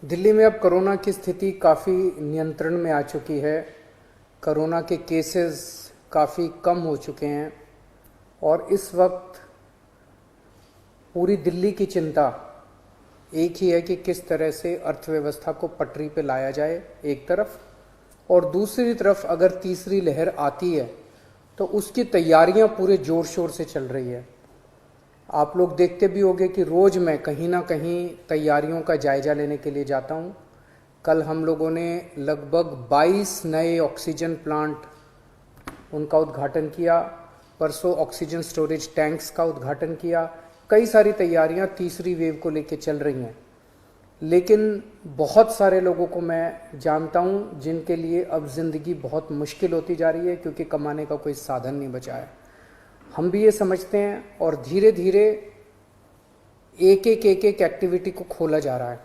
दिल्ली में अब कोरोना की स्थिति काफ़ी नियंत्रण में आ चुकी है। कोरोना के केसेस काफ़ी कम हो चुके हैं और इस वक्त पूरी दिल्ली की चिंता एक ही है कि किस तरह से अर्थव्यवस्था को पटरी पे लाया जाए एक तरफ, और दूसरी तरफ अगर तीसरी लहर आती है तो उसकी तैयारियां पूरे जोर शोर से चल रही है। आप लोग देखते भी होंगे कि रोज़ मैं कहीं ना कहीं तैयारियों का जायजा लेने के लिए जाता हूं। कल हम लोगों ने लगभग 22 नए ऑक्सीजन प्लांट उनका उद्घाटन किया, परसों ऑक्सीजन स्टोरेज टैंक्स का उद्घाटन किया। कई सारी तैयारियां तीसरी वेव को लेकर चल रही हैं, लेकिन बहुत सारे लोगों को मैं जानता हूं जिनके लिए अब ज़िंदगी बहुत मुश्किल होती जा रही है क्योंकि कमाने का कोई साधन नहीं बचा है। हम भी ये समझते हैं और धीरे धीरे एक एक एक्टिविटी को खोला जा रहा है।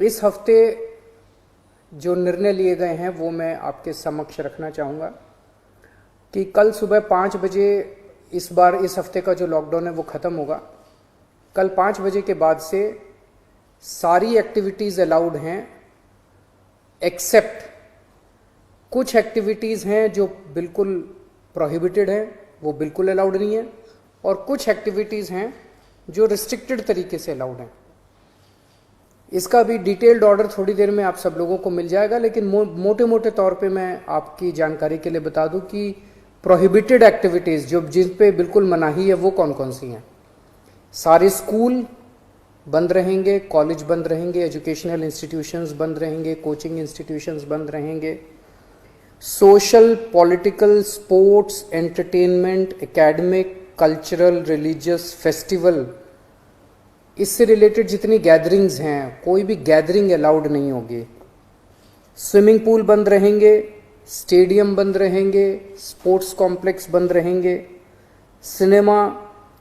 इस हफ्ते जो निर्णय लिए गए हैं वो मैं आपके समक्ष रखना चाहूँगा कि कल सुबह 5 बजे, इस बार इस हफ्ते का जो लॉकडाउन है वो ख़त्म होगा। कल 5 बजे के बाद से सारी एक्टिविटीज़ अलाउड हैं, एक्सेप्ट कुछ एक्टिविटीज़ हैं जो बिल्कुल प्रोहिबिटेड हैं, वो बिल्कुल अलाउड नहीं है, और कुछ एक्टिविटीज़ हैं जो रिस्ट्रिक्टेड तरीके से अलाउड हैं। इसका भी डिटेल्ड ऑर्डर थोड़ी देर में आप सब लोगों को मिल जाएगा, लेकिन मोटे मोटे तौर पे मैं आपकी जानकारी के लिए बता दूं कि प्रोहिबिटेड एक्टिविटीज़ जो जिन पे बिल्कुल मनाही है वो कौन कौन सी हैं। सारे स्कूल बंद रहेंगे, कॉलेज बंद रहेंगे, एजुकेशनल इंस्टीट्यूशंस बंद रहेंगे, कोचिंग इंस्टीट्यूशंस बंद रहेंगे, social, political, sports, entertainment, academic, cultural, religious, festival, इससे रिलेटेड जितनी गैदरिंग्स हैं कोई भी गैदरिंग अलाउड नहीं होगी। स्विमिंग पूल बंद रहेंगे, स्टेडियम बंद रहेंगे, स्पोर्ट्स कॉम्प्लेक्स बंद रहेंगे, सिनेमा,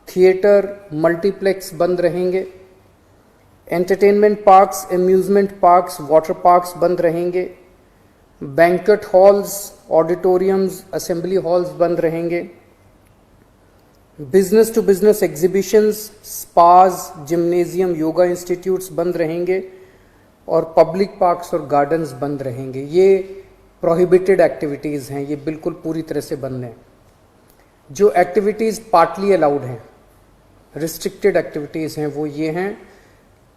थिएटर, मल्टीप्लेक्स बंद रहेंगे, entertainment parks, amusement parks, water parks बंद रहेंगे, banquet halls, auditoriums, assembly halls बंद रहेंगे, business to business exhibitions, spas, gymnasium, yoga institutes बंद रहेंगे, और पब्लिक पार्क्स और गार्डन्स बंद रहेंगे। ये प्रोहिबिटेड एक्टिविटीज़ हैं, ये बिल्कुल पूरी तरह से बंद हैं। जो एक्टिविटीज़ पार्टली अलाउड हैं, रिस्ट्रिक्टेड एक्टिविटीज़ हैं, वो ये हैं।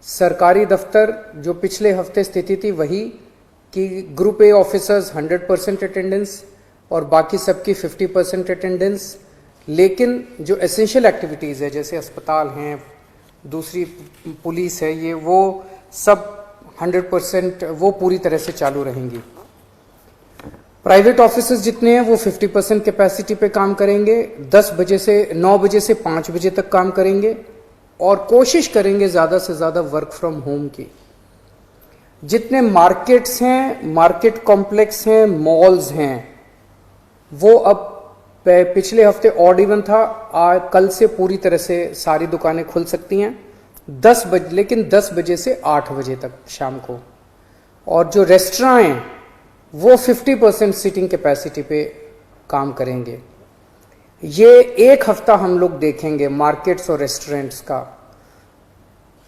सरकारी दफ्तर, जो पिछले हफ्ते स्थिति थी वही कि ग्रुप ए ऑफिसर्स 100% अटेंडेंस और बाकी सबकी 50% अटेंडेंस, लेकिन जो एसेंशियल एक्टिविटीज़ है जैसे अस्पताल हैं, दूसरी पुलिस है, ये वो सब 100% वो पूरी तरह से चालू रहेंगी। प्राइवेट ऑफिसेज जितने हैं वो 50% कैपेसिटी पे काम करेंगे, 9 बजे से 5 बजे तक काम करेंगे, और कोशिश करेंगे ज़्यादा से ज़्यादा वर्क फ्रॉम होम की। जितने मार्केट्स हैं, मार्केट कॉम्प्लेक्स हैं, मॉल्स हैं, वो अब पिछले हफ्ते ऑड इवन था, कल से पूरी तरह से सारी दुकानें खुल सकती हैं 10 बजे, लेकिन 10 बजे से 8 बजे तक शाम को। और जो रेस्टोरेंट हैं वो 50% सीटिंग कैपेसिटी पे काम करेंगे। ये एक हफ्ता हम लोग देखेंगे मार्केट्स और रेस्टोरेंट्स का।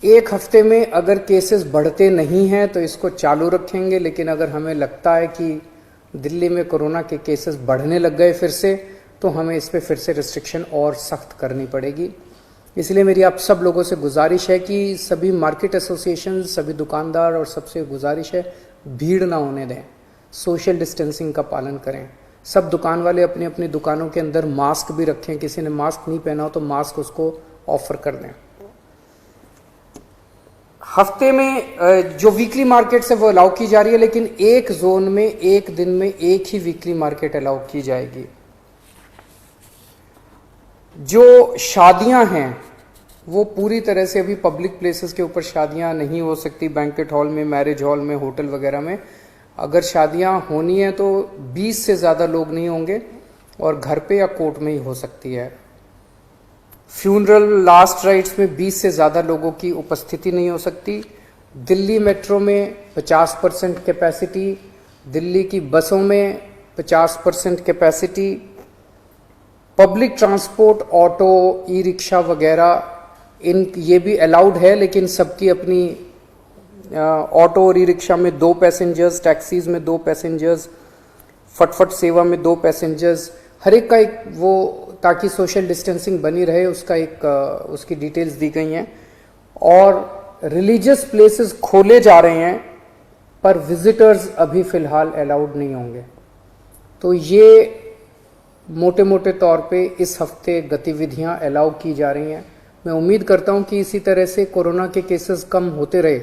एक हफ्ते में अगर केसेस बढ़ते नहीं हैं तो इसको चालू रखेंगे, लेकिन अगर हमें लगता है कि दिल्ली में कोरोना के केसेस बढ़ने लग गए फिर से, तो हमें इस पे फिर से रिस्ट्रिक्शन और सख्त करनी पड़ेगी। इसलिए मेरी आप सब लोगों से गुजारिश है कि सभी मार्केट एसोसिएशन, सभी दुकानदार और सबसे गुजारिश है भीड़ ना होने दें, सोशल डिस्टेंसिंग का पालन करें। सब दुकान वाले अपनी अपनी दुकानों के अंदर मास्क भी रखें, किसी ने मास्क नहीं पहना हो तो मास्क उसको ऑफर कर दें। हफ्ते में जो वीकली मार्केट्स है वो अलाउ की जा रही है, लेकिन एक जोन में एक दिन में एक ही वीकली मार्केट अलाउ की जाएगी। जो शादियां हैं वो पूरी तरह से अभी पब्लिक प्लेसेस के ऊपर शादियां नहीं हो सकती, बैंक्वेट हॉल में, मैरिज हॉल में, होटल वगैरह में। अगर शादियां होनी है तो 20 से ज़्यादा लोग नहीं होंगे और घर पे या कोर्ट में ही हो सकती है। फ्यूनरल, लास्ट राइट्स में 20 से ज़्यादा लोगों की उपस्थिति नहीं हो सकती। दिल्ली मेट्रो में 50% कैपेसिटी, दिल्ली की बसों में 50% capacity, public transport, auto, e rickshaw वगैरह, ये भी अलाउड है, लेकिन सबकी अपनी ऑटो और ई रिक्शा में 2 पैसेंजर्स, टैक्सीज में 2 पैसेंजर्स, फटफट सेवा में 2 पैसेंजर्स, हर एक का एक वो, ताकि सोशल डिस्टेंसिंग बनी रहे उसका एक उसकी डिटेल्स दी गई हैं। और रिलीजियस प्लेसेस खोले जा रहे हैं पर विजिटर्स अभी फिलहाल अलाउड नहीं होंगे। तो ये मोटे मोटे तौर पे इस हफ्ते गतिविधियां अलाउ की जा रही हैं। मैं उम्मीद करता हूं कि इसी तरह से कोरोना के केसेस कम होते रहे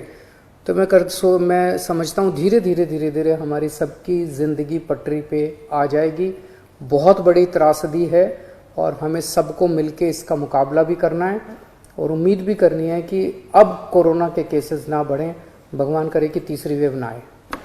तो मैं समझता हूं धीरे धीरे हमारी सबकी जिंदगी पटरी पे आ जाएगी। बहुत बड़ी त्रासदी है और हमें सबको मिलके इसका मुकाबला भी करना है और उम्मीद भी करनी है कि अब कोरोना के केसेस ना बढ़ें, भगवान करे कि तीसरी वेव ना आए।